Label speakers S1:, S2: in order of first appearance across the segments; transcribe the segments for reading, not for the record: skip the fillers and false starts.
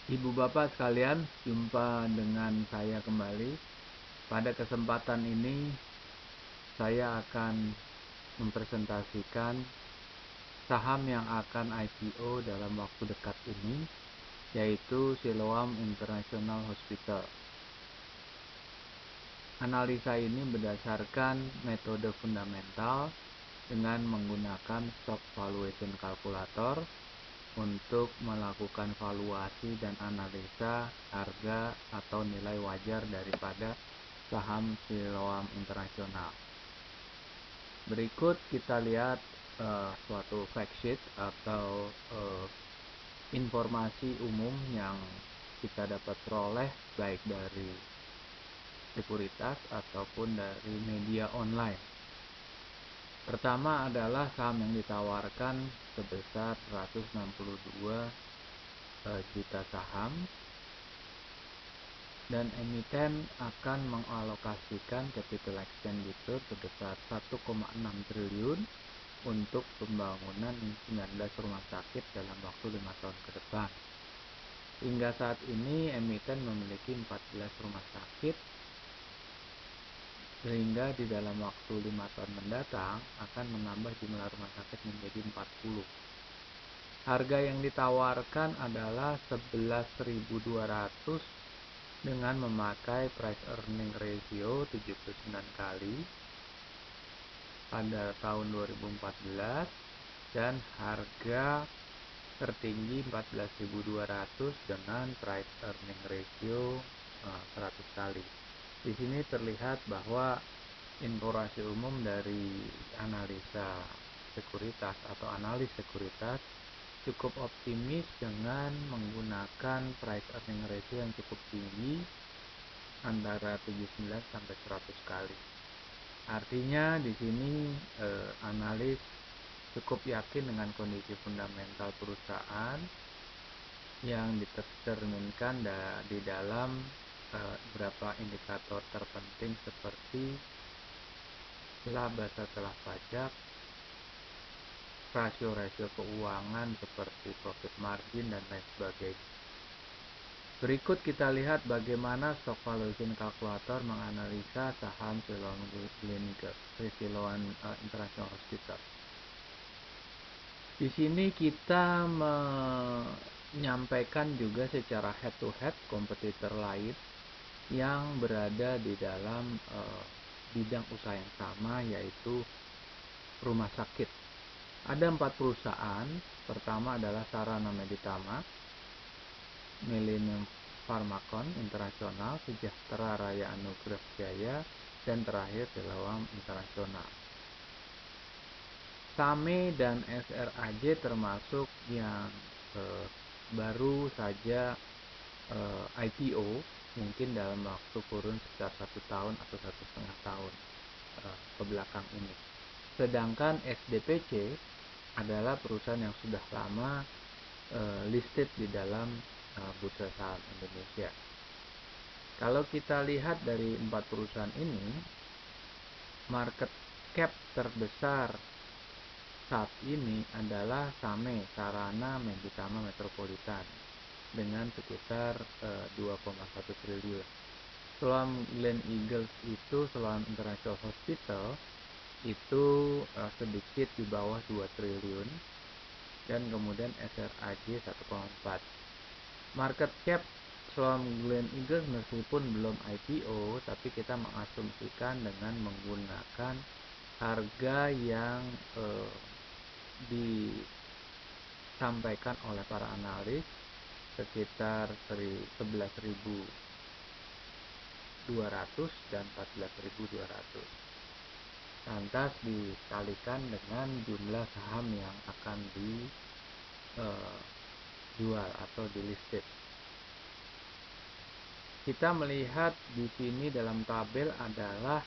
S1: Ibu bapak sekalian, jumpa dengan saya kembali. Pada kesempatan ini, saya akan mempresentasikan saham yang akan IPO dalam waktu dekat ini, yaitu Siloam International Hospital. Analisa ini berdasarkan metode fundamental dengan menggunakan stock valuation calculator untuk melakukan valuasi dan analisa harga atau nilai wajar daripada saham Siloam Internasional. Berikut kita lihat suatu fact sheet atau informasi umum yang kita dapat peroleh baik dari sekuritas ataupun dari media online. Pertama adalah saham yang ditawarkan sebesar 162 juta saham, dan emiten akan mengalokasikan capital expenditure sebesar 1,6 triliun untuk pembangunan 19 rumah sakit dalam waktu 5 tahun ke depan. Hingga saat ini emiten memiliki 14 rumah sakit, sehingga di dalam waktu 5 tahun mendatang akan menambah jumlah rumah sakit menjadi 40. Harga yang ditawarkan adalah 11.200 dengan memakai price earning ratio 79 kali pada tahun 2014 dan harga tertinggi 14.200 dengan price earning ratio 100 kali. Di sini terlihat bahwa informasi umum dari analisa sekuritas atau analis sekuritas cukup optimis dengan menggunakan price earning ratio yang cukup tinggi antara 79 sampai 100 kali. Artinya di sini analis cukup yakin dengan kondisi fundamental perusahaan yang ditercerminkan di dalam beberapa indikator terpenting seperti laba setelah pajak, rasio-rasio keuangan seperti profit margin dan lain sebagainya. Berikut kita lihat bagaimana stock valuation calculator menganalisa saham Siloam International Hospital. Di sini kita menyampaikan juga secara head to head kompetitor lain yang berada di dalam bidang usaha yang sama, yaitu rumah sakit. Ada 4 perusahaan. Pertama adalah Sarana Meditama, Millennium Pharmacon Internasional, Sejahtera Raya Anugrah Jaya, dan terakhir Siloam Internasional. SAME dan SRAJ termasuk yang baru saja IPO, mungkin dalam waktu kurun sekitar 1 tahun atau 1,5 tahun ke belakang ini. Sedangkan SDPC adalah perusahaan yang sudah lama listed di dalam bursa saham Indonesia. Kalau kita lihat dari 4 perusahaan ini, market cap terbesar saat ini adalah SAME, Sarana Meditama Metropolitan, dengan sekitar 2,1 triliun. Siloam Gleneagles itu, Siloam International Hospital, itu sedikit di bawah 2 triliun, dan kemudian SRAJ 1,4. Market cap Siloam Gleneagles meskipun belum IPO, tapi kita mengasumsikan dengan menggunakan harga yang disampaikan oleh para analis sekitar 11.200 dan 14.200. Lantas dikalikan dengan jumlah saham yang akan dijual atau dilisted. Kita melihat di sini dalam tabel adalah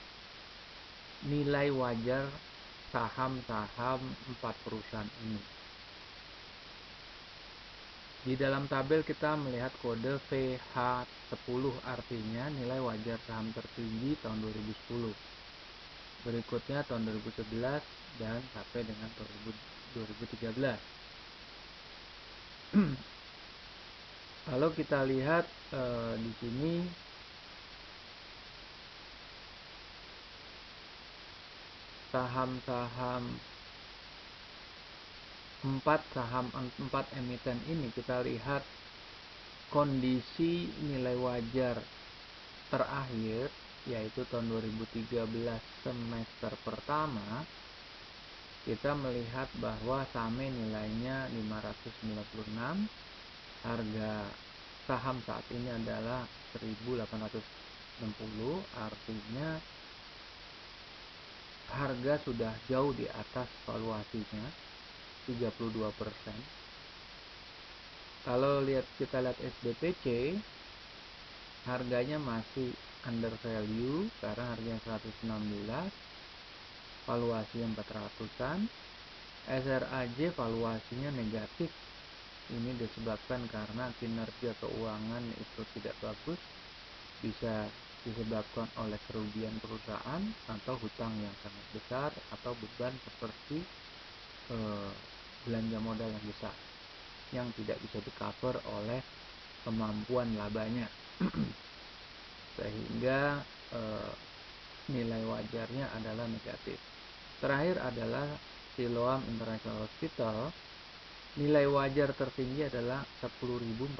S1: nilai wajar saham-saham 4 perusahaan ini. Di dalam tabel kita melihat kode VH10, artinya nilai wajar saham tertinggi tahun 2010. Berikutnya tahun 2011 dan sampai dengan 2013. Kalau kita lihat di sini saham-saham empat emiten ini, kita lihat kondisi nilai wajar terakhir yaitu tahun 2013 semester pertama, kita melihat bahwa SAME nilainya 596, harga saham saat ini adalah 1860, artinya harga sudah jauh di atas valuasinya 32%. Kalau kita lihat SBPC, harganya masih under value karena harganya 116, valuasinya 400-an. SRAJ valuasinya negatif. Ini disebabkan karena kinerja keuangan itu tidak bagus, bisa disebabkan oleh kerugian perusahaan atau hutang yang sangat besar atau beban seperti belanja modal yang besar yang tidak bisa di-cover oleh kemampuan labanya. Sehingga nilai wajarnya adalah negatif. Terakhir adalah Siloam International Hospital. Nilai wajar tertinggi adalah 10.440,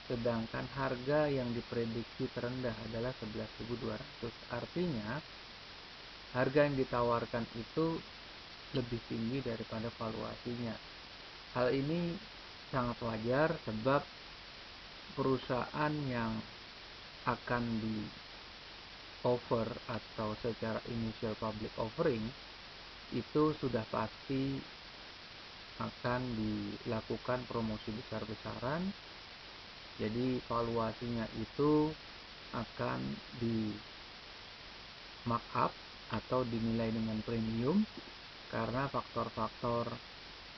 S1: sedangkan harga yang diprediksi terendah adalah 11.200. Artinya harga yang ditawarkan itu lebih tinggi daripada valuasinya. Hal ini sangat wajar sebab perusahaan yang akan di offer atau secara initial public offering itu sudah pasti akan dilakukan promosi besar-besaran. Jadi valuasinya itu akan di markup atau dinilai dengan premium karena faktor-faktor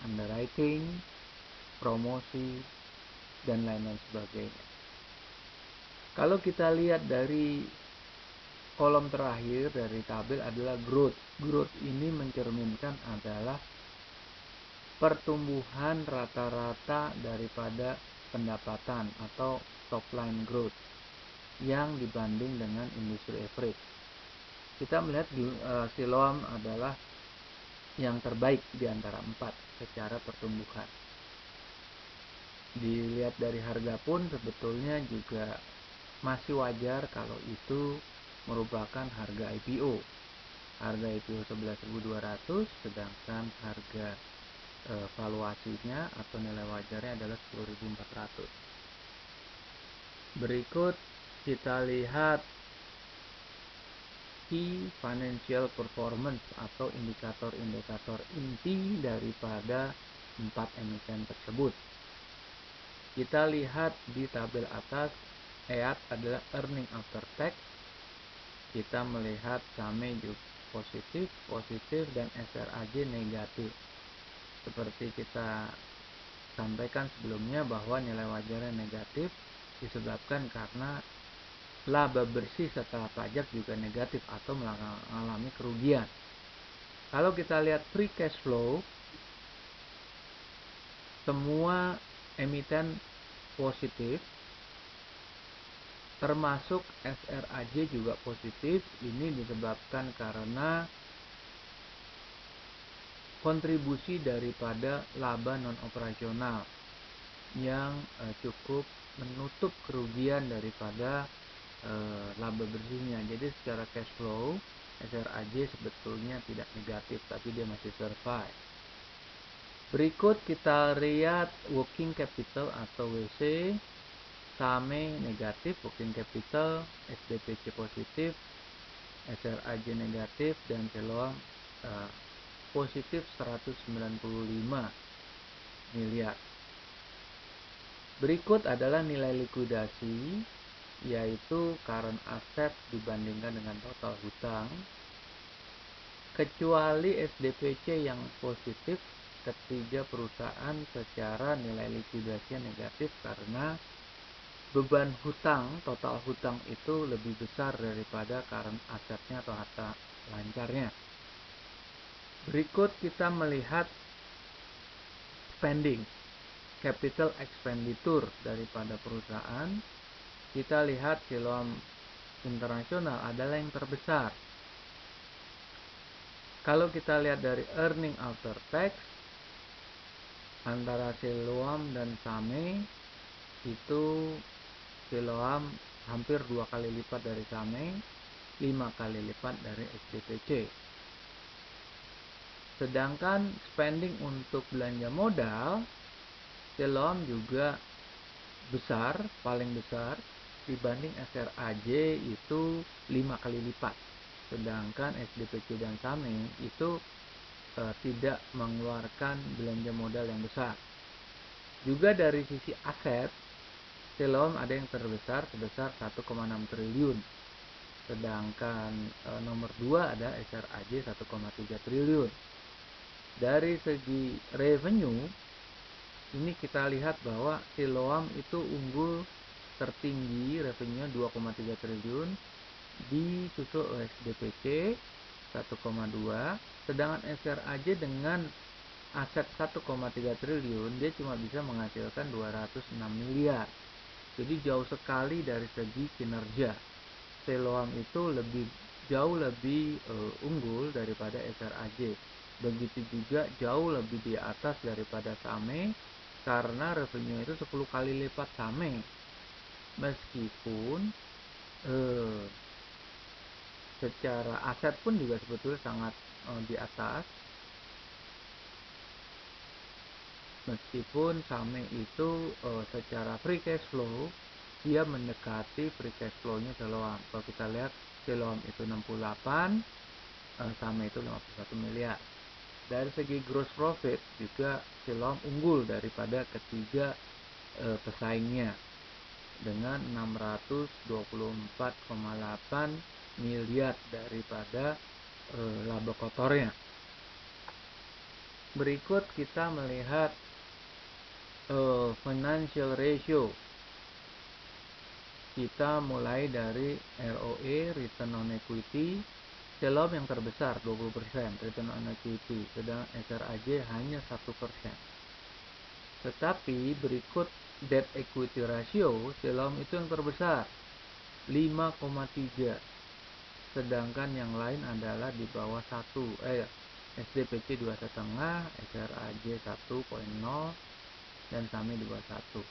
S1: underwriting, promosi, dan lain-lain sebagainya. Kalau kita lihat dari kolom terakhir dari tabel adalah growth. Growth ini mencerminkan adalah pertumbuhan rata-rata daripada pendapatan atau top line growth yang dibanding dengan industry average. Kita melihat Siloam adalah yang terbaik di antara 4 secara pertumbuhan. Dilihat dari harga pun sebetulnya juga masih wajar kalau itu merupakan harga IPO. Harga IPO 11.200, sedangkan harga valuasinya atau nilai wajarnya adalah 10.400. Berikut kita lihat key financial performance atau indikator-indikator inti daripada 4 emiten tersebut. Kita lihat di tabel atas, EAT adalah earning after tax. Kita melihat SAME juga positif, dan SRAJ negatif. Seperti kita sampaikan sebelumnya bahwa nilai wajarnya negatif disebabkan karena laba bersih setelah pajak juga negatif atau mengalami kerugian. Kalau kita lihat free cash flow, semua emiten positif, termasuk SRAJ juga positif. Ini disebabkan karena kontribusi daripada laba non operasional yang cukup menutup kerugian daripada laba bersihnya. Jadi secara cash flow SRAJ sebetulnya tidak negatif, tapi dia masih survive. Berikut kita lihat working capital atau WC. SAME negatif working capital, SBPC positif, SRAJ negatif, dan Siloam positif 195 miliar. Berikut adalah nilai likuidasi, yaitu current asset dibandingkan dengan total hutang. Kecuali SDPC yang positif, ketiga perusahaan secara nilai likuidasinya negatif karena beban hutang, total hutang itu lebih besar daripada current asetnya atau harta lancarnya. Berikut kita melihat spending. capital expenditure daripada perusahaan, kita lihat Siloam Internasional adalah yang terbesar. Kalau kita lihat dari earning after tax, antara Siloam dan Same itu Siloam hampir 2 kali lipat dari Same, 5 kali lipat dari SDPC. Sedangkan spending untuk belanja modal, Siloam juga besar, paling besar dibanding SRAJ itu 5 kali lipat. Sedangkan SDPC dan Same itu tidak mengeluarkan belanja modal yang besar. Juga dari sisi aset, Siloam ada yang terbesar sebesar 1,6 triliun. Sedangkan nomor 2 ada SRAJ 1,3 triliun. Dari segi revenue, ini kita lihat bahwa Siloam itu unggul tertinggi, revenue 2,3 triliun, disusul oleh SDPC 1,2, sedangkan SRAJ dengan aset 1,3 triliun dia cuma bisa menghasilkan 206 miliar. Jadi jauh sekali dari segi kinerja. Siloam itu jauh lebih unggul daripada SRAJ. Begitu juga jauh lebih di atas daripada Same karena revenue itu 10 kali lipat Same. Meskipun secara aset pun juga sebetulnya sangat di atas. Meskipun Same itu secara free cash flow dia mendekati free cash flow-nya Siloam. Kalau kita lihat Siloam itu 68, Same itu 51 miliar. Dari segi gross profit juga Siloam unggul daripada ketiga pesaingnya dengan 624,8 miliar daripada laba kotornya. Berikut kita melihat financial ratio. Kita mulai dari ROE, return on equity. Siloam yang terbesar 20% return on equity, sedangkan SRAJ hanya 1%. Tetapi berikut debt equity ratio, Siloam itu yang terbesar 5,3, sedangkan yang lain adalah di bawah 1. SDPC 2,5, SRAJ 1,0, dan Same 2,1.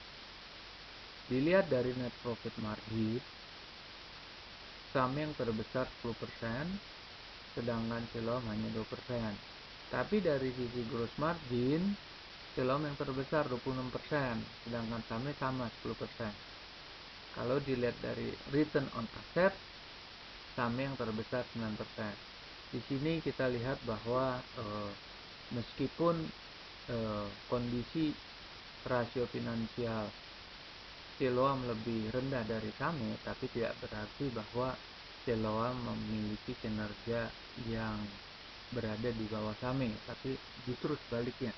S1: Dilihat dari net profit margin, Same yang terbesar 10%, sedangkan Siloam hanya 2%. Tapi dari sisi gross margin, Siloam yang terbesar 26%, sedangkan Same sama 10%. Kalau dilihat dari return on asset, Same yang terbesar 9%. Di sini kita lihat bahwa meskipun kondisi rasio finansial Siloam lebih rendah dari Same, tapi tidak berarti bahwa Siloam memiliki kinerja yang berada di bawah Same, tapi justru sebaliknya.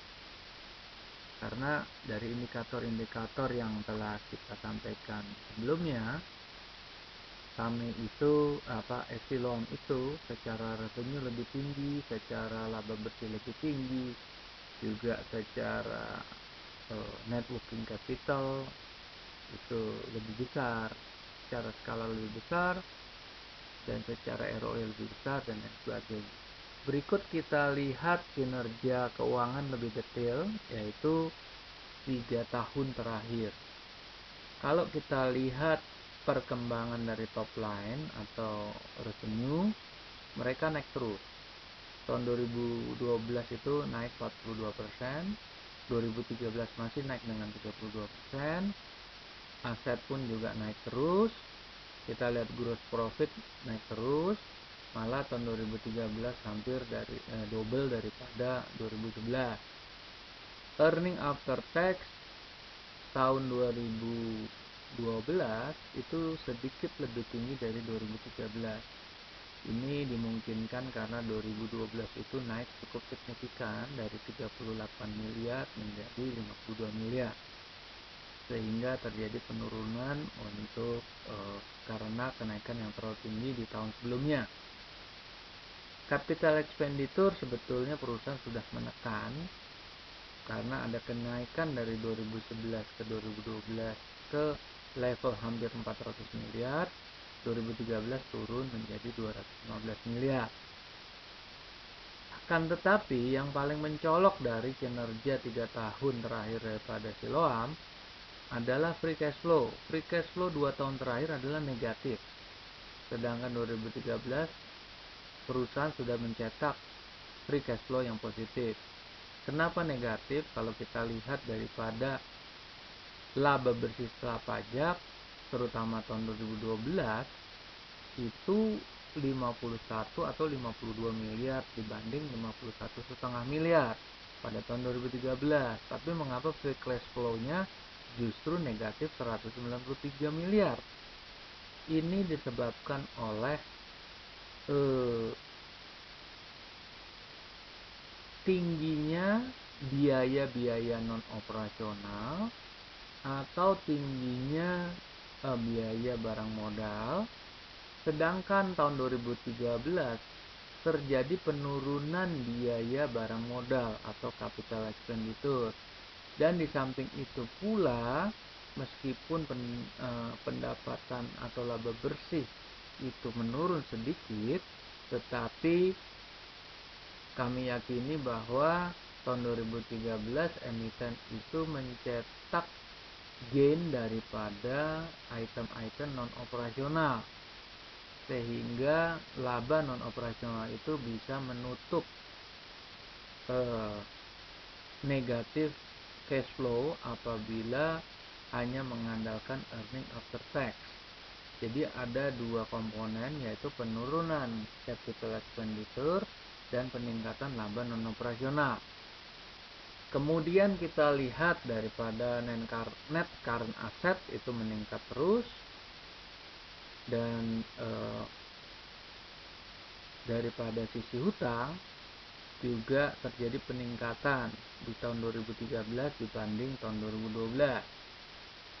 S1: Karena dari indikator-indikator yang telah kita sampaikan sebelumnya, Same itu Siloam itu secara revenue lebih tinggi, secara laba bersih lebih tinggi, juga secara net working capital itu lebih besar, secara skala lebih besar, dan secara ROE lebih besar, dan lain sebagainya. Berikut kita lihat kinerja keuangan lebih detail, yaitu 3 tahun terakhir. Kalau kita lihat perkembangan dari top line atau revenue, mereka naik terus. Tahun 2012 itu naik 42%, 2013 masih naik dengan 32%, aset pun juga naik terus. Kita lihat gross profit naik terus, malah tahun 2013 hampir dari double daripada 2011. Earning after tax tahun 2012 itu sedikit lebih tinggi dari 2013. Ini dimungkinkan karena 2012 itu naik cukup signifikan dari 38 miliar menjadi 52 miliar. Sehingga terjadi penurunan untuk karena kenaikan yang terlalu tinggi di tahun sebelumnya. Capital expenditure sebetulnya perusahaan sudah menekan karena ada kenaikan dari 2011 ke 2012 ke level hampir 400 miliar, 2013 turun menjadi 215 miliar. Akan tetapi yang paling mencolok dari kinerja 3 tahun terakhir daripada Siloam adalah free cash flow. Free cash flow 2 tahun terakhir adalah negatif. Sedangkan 2013 perusahaan sudah mencetak free cash flow yang positif. Kenapa negatif? Kalau kita lihat daripada laba bersih setelah pajak, terutama tahun 2012, itu 51 atau 52 miliar dibanding 51,5 miliar pada tahun 2013. Tapi mengapa free cash flow-nya justru negatif 193 miliar? Ini disebabkan oleh tingginya biaya-biaya non-operasional atau tingginya biaya barang modal. Sedangkan tahun 2013 terjadi penurunan biaya barang modal atau capital expenditure. Dan di samping itu pula, meskipun pendapatan atau laba bersih itu menurun sedikit, tetapi kami yakini bahwa tahun 2013 emiten itu mencetak gain daripada item-item non-operasional, sehingga laba non-operasional itu bisa menutup negatif cash flow apabila hanya mengandalkan earning after tax. Jadi ada dua komponen, yaitu penurunan capital expenditure dan peningkatan laba non-operasional. Kemudian kita lihat daripada net current asset itu meningkat terus, dan daripada sisi hutang juga terjadi peningkatan di tahun 2013 dibanding tahun 2012.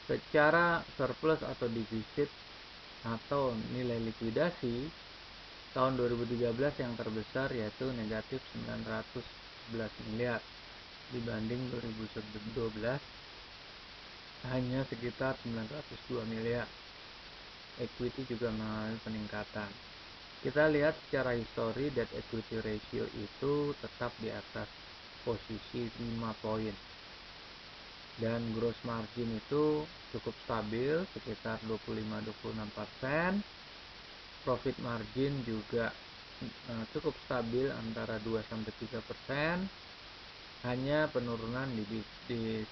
S1: Secara surplus atau defisit atau nilai likuidasi, tahun 2013 yang terbesar yaitu negatif 911 miliar dibanding 2012 hanya sekitar 902 miliar. Equity juga mengalami peningkatan. Kita lihat secara histori, debt equity ratio itu tetap di atas posisi 5 poin. Dan gross margin itu cukup stabil sekitar 25-26%. Profit margin juga cukup stabil antara 2-3%. Hanya penurunan di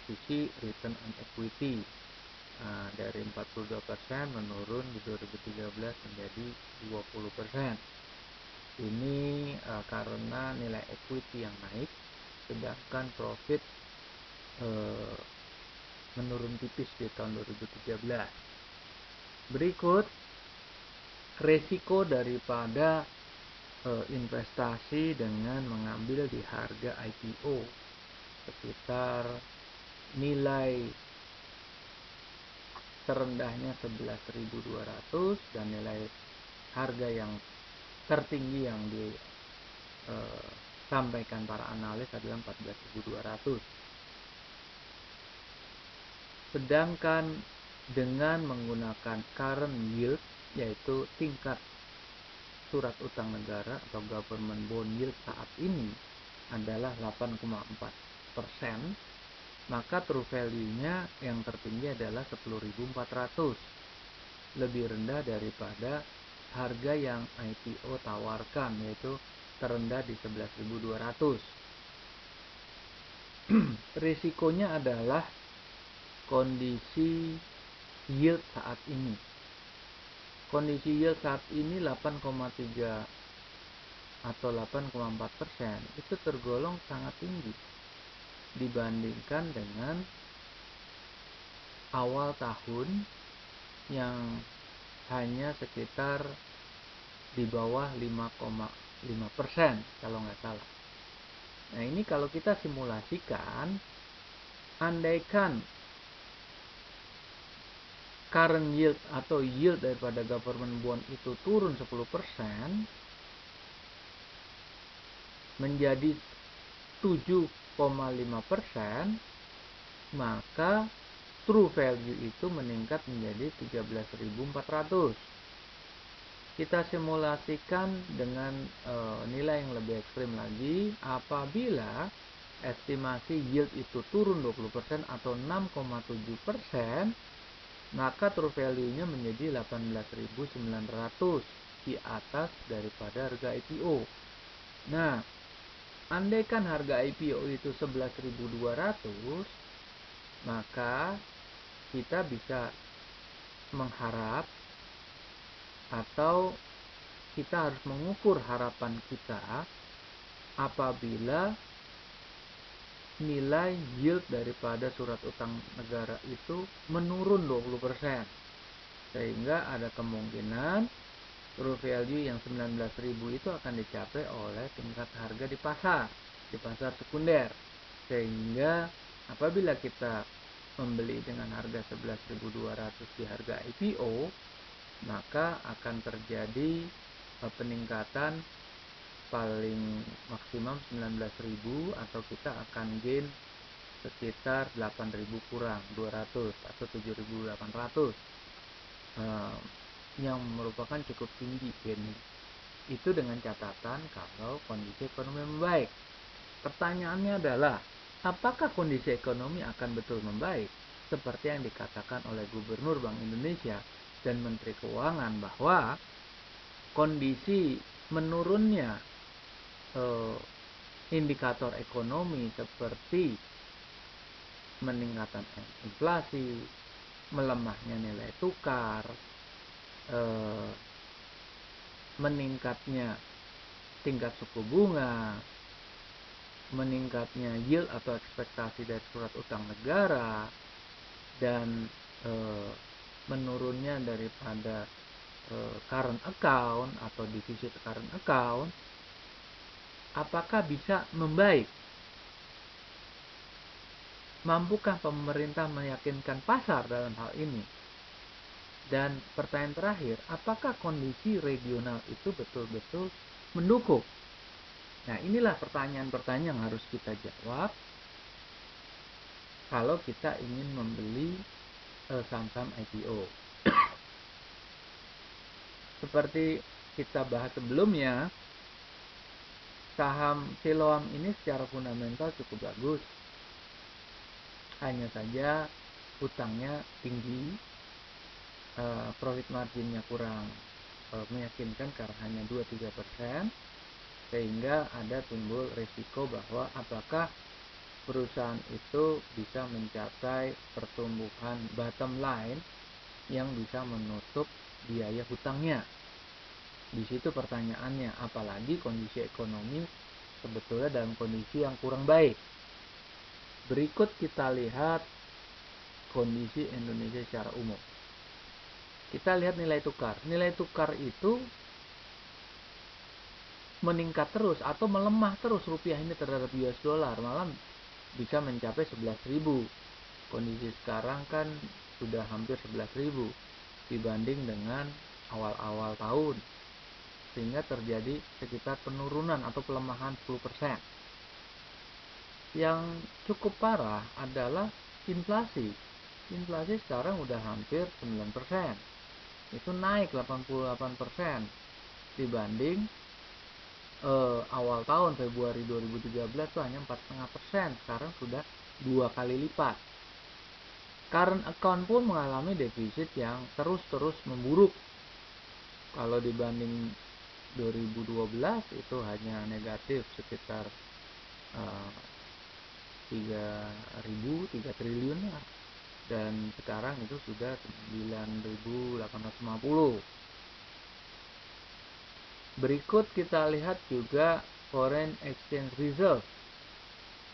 S1: sisi return on equity dari 42% menurun di 2013 menjadi 20%. Ini karena nilai equity yang naik, sedangkan profit menurun tipis di tahun 2013. Berikut resiko daripada investasi dengan mengambil di harga IPO, sekitar nilai terendahnya 11.200 dan nilai harga yang tertinggi yang disampaikan para analis adalah 14.200. Sedangkan dengan menggunakan current yield, yaitu tingkat surat utang negara atau government bond yield saat ini adalah 8,4%, maka true value-nya yang tertinggi adalah 10.400, lebih rendah daripada harga yang IPO tawarkan, yaitu terendah di 11.200. Risikonya adalah kondisi yield saat ini. Kondisi yield saat ini 8,3 atau 8,4% itu tergolong sangat tinggi dibandingkan dengan awal tahun yang hanya sekitar di bawah 5,5% kalau nggak salah. Nah, ini kalau kita simulasikan, andaikan current yield atau yield daripada government bond itu turun 10% menjadi 7 11,5%, maka true value itu meningkat menjadi 13.400. Kita simulasikan dengan nilai yang lebih ekstrim lagi. Apabila estimasi yield itu turun 20% atau 6,7%, maka true value-nya menjadi 18.900, di atas daripada harga IPO. Nah, andaikan harga IPO itu 11.200, maka kita bisa mengharap atau kita harus mengukur harapan kita apabila nilai yield daripada surat utang negara itu menurun 20%, sehingga ada kemungkinan true value yang 19.000 itu akan dicapai oleh tingkat harga di pasar sekunder, sehingga apabila kita membeli dengan harga 11.200 di harga IPO, maka akan terjadi peningkatan paling maksimum 19.000, atau kita akan gain sekitar 8.000 kurang 200 atau 7.800, yang merupakan cukup tinggi gainnya. Itu dengan catatan kalau kondisi ekonomi membaik. Pertanyaannya adalah, apakah kondisi ekonomi akan betul membaik seperti yang dikatakan oleh Gubernur Bank Indonesia dan Menteri Keuangan, bahwa kondisi menurunnya indikator ekonomi seperti meningkatkan inflasi, melemahnya nilai tukar, meningkatnya tingkat suku bunga, meningkatnya yield atau ekspektasi dari surat utang negara, dan menurunnya daripada current account atau defisit current account, apakah bisa membaik? Mampukah pemerintah meyakinkan pasar dalam hal ini? Dan pertanyaan terakhir, apakah kondisi regional itu betul-betul mendukung? Nah, inilah pertanyaan-pertanyaan yang harus kita jawab kalau kita ingin membeli saham-saham IPO. Seperti kita bahas sebelumnya, saham Siloam ini secara fundamental cukup bagus. Hanya saja utangnya tinggi, profit marginnya kurang meyakinkan karena hanya 2-3%, sehingga ada timbul risiko bahwa apakah perusahaan itu bisa mencapai pertumbuhan bottom line yang bisa menutup biaya hutangnya. Di situ pertanyaannya, apalagi kondisi ekonomi sebetulnya dalam kondisi yang kurang baik. Berikut kita lihat kondisi Indonesia secara umum. Kita lihat nilai tukar. Nilai tukar itu meningkat terus atau melemah terus rupiah ini terhadap US dollar, malah bisa mencapai 11.000. Kondisi sekarang kan sudah hampir 11.000 dibanding dengan awal-awal tahun, sehingga terjadi sekitar penurunan atau pelemahan 10%. Yang cukup parah adalah inflasi. Inflasi sekarang udah hampir 9%. Itu naik 88% dibanding awal tahun Februari 2013 itu hanya 4,5%, sekarang sudah 2 kali lipat. Current account pun mengalami defisit yang terus-terus memburuk. Kalau dibanding 2012 itu hanya negatif sekitar 3 triliun lah. Dan sekarang itu sudah 9.850. Berikut kita lihat juga foreign exchange reserve.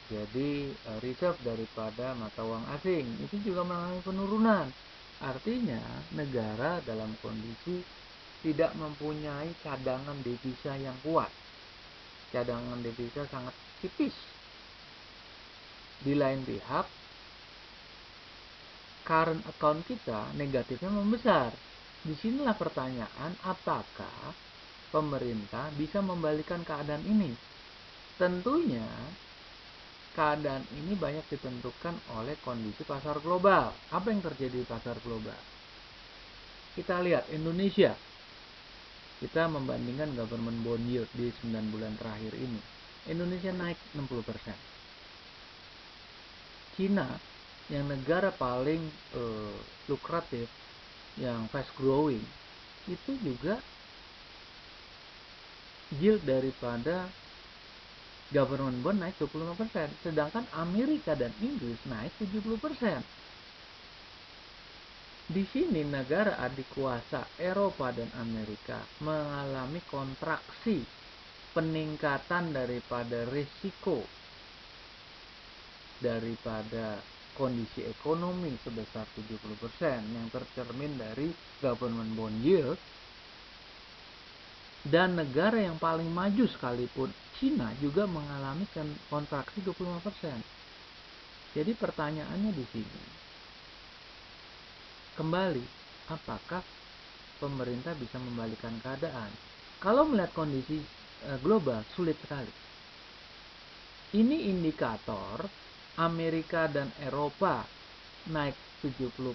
S1: Jadi reserve daripada mata uang asing itu juga mengalami penurunan. Artinya negara dalam kondisi tidak mempunyai cadangan devisa yang kuat. Cadangan devisa sangat tipis. Di lain pihak, current account kita negatifnya membesar. Disinilah pertanyaan, apakah pemerintah bisa membalikan keadaan ini? Tentunya keadaan ini banyak ditentukan oleh kondisi pasar global. Apa yang terjadi di pasar global? Kita lihat Indonesia. Kita membandingkan government bond yield di 9 bulan terakhir ini. Indonesia naik 60%. Cina yang negara paling lukratif, yang fast growing, itu juga yield daripada government bond naik 25%, sedangkan Amerika dan Inggris naik 70%. Di sini negara adik kuasa Eropa dan Amerika mengalami kontraksi, peningkatan daripada risiko daripada kondisi ekonomi sebesar 70% yang tercermin dari government bond yield. Dan negara yang paling maju sekalipun, Cina, juga mengalami kontraksi 25%. Jadi pertanyaannya di sini, kembali, apakah pemerintah bisa membalikan keadaan? Kalau melihat kondisi global, sulit sekali. Ini indikator Amerika dan Eropa naik 70%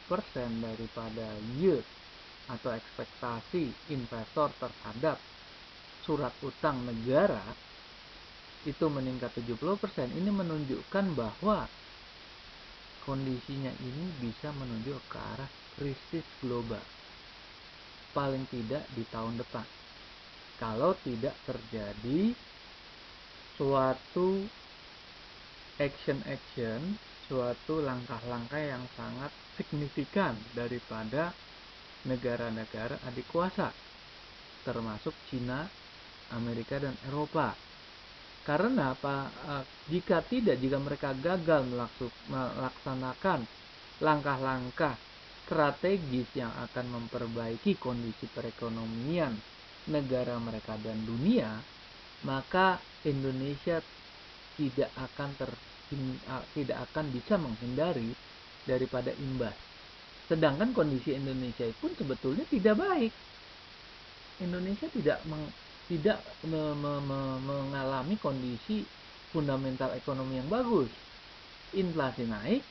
S1: daripada yield atau ekspektasi investor terhadap surat utang negara itu meningkat 70%. Ini menunjukkan bahwa kondisinya ini bisa menuju ke arah krisis global, paling tidak di tahun depan, kalau tidak terjadi suatu action, suatu langkah-langkah yang sangat signifikan daripada negara-negara adik kuasa, termasuk Cina, Amerika, dan Eropa. Karena apa? Jika mereka gagal melaksanakan langkah-langkah strategis yang akan memperbaiki kondisi perekonomian negara mereka dan dunia, maka Indonesia tidak akan bisa menghindari daripada imbas. Sedangkan kondisi Indonesia pun sebetulnya tidak baik. Indonesia tidak mengalami kondisi fundamental ekonomi yang bagus. Inflasi naik,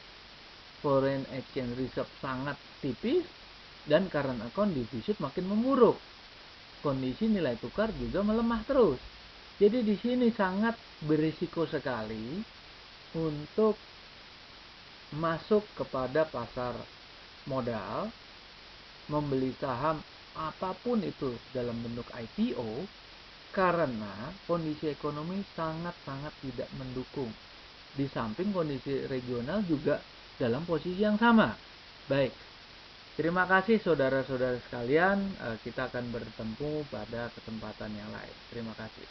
S1: foreign exchange reserve sangat tipis, dan current account deficit makin memburuk. Kondisi nilai tukar juga melemah terus. Jadi di sini sangat berisiko sekali untuk masuk kepada pasar modal, membeli saham apapun itu dalam bentuk IPO, karena kondisi ekonomi sangat-sangat tidak mendukung. Di samping kondisi regional juga dalam posisi yang sama. Baik, terima kasih saudara-saudara sekalian. Kita akan bertemu pada kesempatan yang lain. Terima kasih.